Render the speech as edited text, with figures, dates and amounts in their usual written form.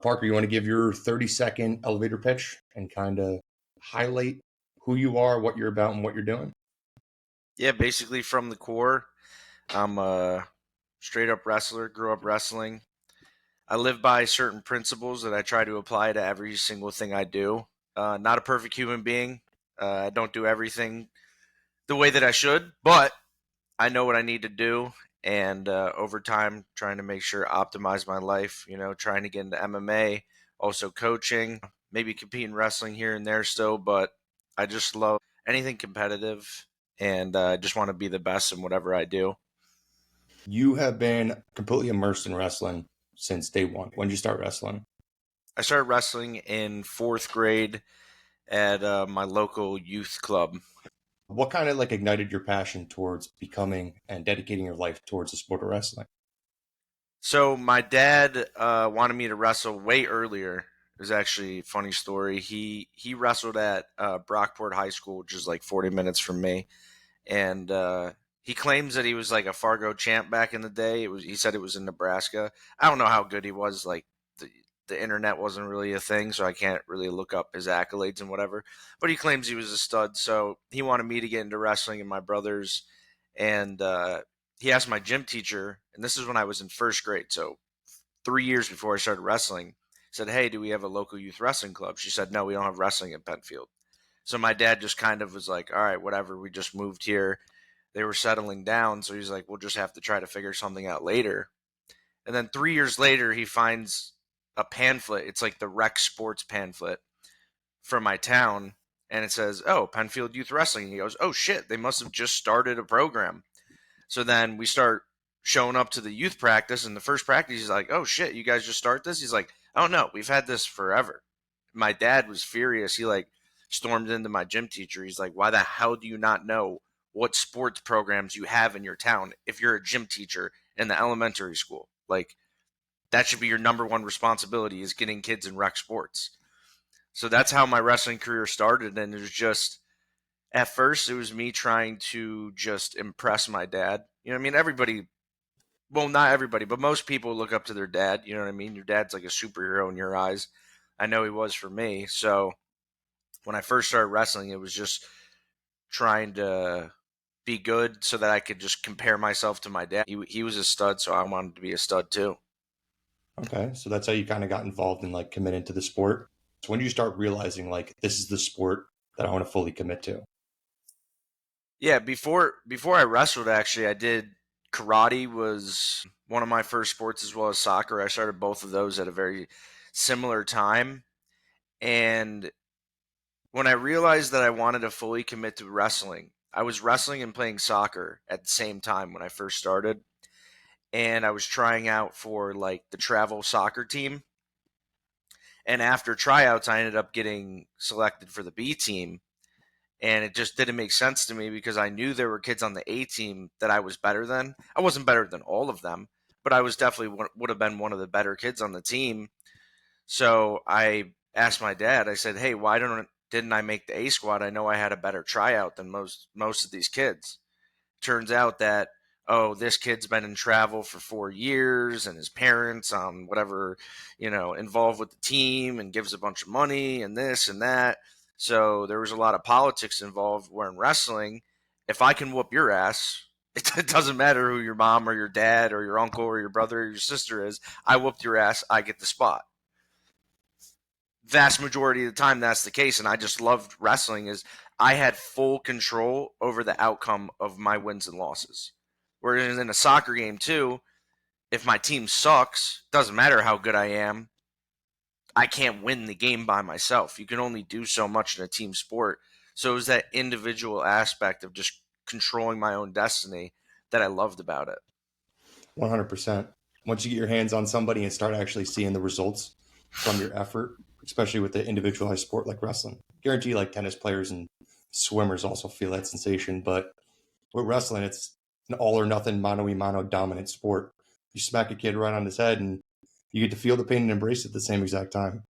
Parker, you want to give your 30-second elevator pitch and kind of highlight who you are, what you're about, and what you're doing? Yeah, basically from the core, I'm a straight up wrestler, grew up wrestling. I live by certain principles that I try to apply to every single thing I do. Not a perfect human being. I don't do everything the way that I should, but I know what I need to do. And over time, trying to make sure optimize my life, trying to get into MMA, also coaching, maybe compete in wrestling here and there still, but I just love anything competitive and I just want to be the best in whatever I do. You have been completely immersed in wrestling since day one. When did you start wrestling? I started wrestling in fourth grade at my local youth club. What kind of like ignited your passion towards becoming and dedicating your life towards the sport of wrestling? So my dad wanted me to wrestle way earlier. It was actually a funny story. He wrestled at Brockport High School, which is like 40 minutes from me, and he claims that he was like a Fargo champ back in the day. He said it was in Nebraska. I don't know how good he was. Like the internet wasn't really a thing, so I can't really look up his accolades and whatever. But he claims he was a stud. So he wanted me to get into wrestling and my brothers, and he asked my gym teacher, and this is when I was in first grade, so 3 years before I started wrestling. Said, "Hey, do we have a local youth wrestling club?" She said, "No, we don't have wrestling in Penfield." So my dad just kind of was like, "All right, whatever. We just moved here." They were settling down, so he's like, "We'll just have to try to figure something out later." And then 3 years later, he finds a pamphlet. It's like the rec sports pamphlet from my town, and it says, "Oh, Penfield Youth Wrestling." And he goes, "Oh shit, they must have just started a program." So then we start showing up to the youth practice, and the first practice, he's like, "Oh shit, you guys just start this?" He's like, "Oh no, we've had this forever." My dad was furious. He like stormed into my gym teacher. He's like, "Why the hell do you not know what sports programs you have in your town if you're a gym teacher in the elementary school? Like that should be your number one responsibility is getting kids in rec sports." So that's how my wrestling career started, and it was just at first it was me trying to just impress my dad. You know what I mean? Everybody, well, not everybody, but most people look up to their dad. You know what I mean? Your dad's like a superhero in your eyes. I know he was for me. So when I first started wrestling, it was just trying to be good so that I could just compare myself to my dad. He was a stud, so I wanted to be a stud too. Okay, so that's how you kind of got involved in like committing to the sport. So when do you start realizing like this is the sport that I want to fully commit to? Yeah, before I wrestled, actually, I did karate was one of my first sports as well as soccer. I started both of those at a very similar time, and when I realized that I wanted to fully commit to wrestling, I was wrestling and playing soccer at the same time when I first started, and I was trying out for like the travel soccer team. And after tryouts, I ended up getting selected for the B team, and it just didn't make sense to me because I knew there were kids on the A team that I was better than. I wasn't better than all of them, but I was definitely would have been one of the better kids on the team. So I asked my dad. I said, "Hey, why didn't I make the A squad? I know I had a better tryout than most of these kids." Turns out that, oh, this kid's been in travel for 4 years and his parents whatever, involved with the team and gives a bunch of money and this and that. So there was a lot of politics involved, where in wrestling, if I can whoop your ass, it doesn't matter who your mom or your dad or your uncle or your brother or your sister is. I whooped your ass, I get the spot. Vast majority of the time that's the case, and I just loved wrestling. Is I had full control over the outcome of my wins and losses. Whereas in a soccer game too, if my team sucks, doesn't matter how good I am, I can't win the game by myself. You can only do so much in a team sport. So it was that individual aspect of just controlling my own destiny that I loved about it. 100%. Once you get your hands on somebody and start actually seeing the results from your effort, especially with the individualized sport like wrestling, guarantee like tennis players and swimmers also feel that sensation. But with wrestling, it's an all or nothing mano a mano dominant sport. You smack a kid right on his head and you get to feel the pain and embrace it at the same exact time.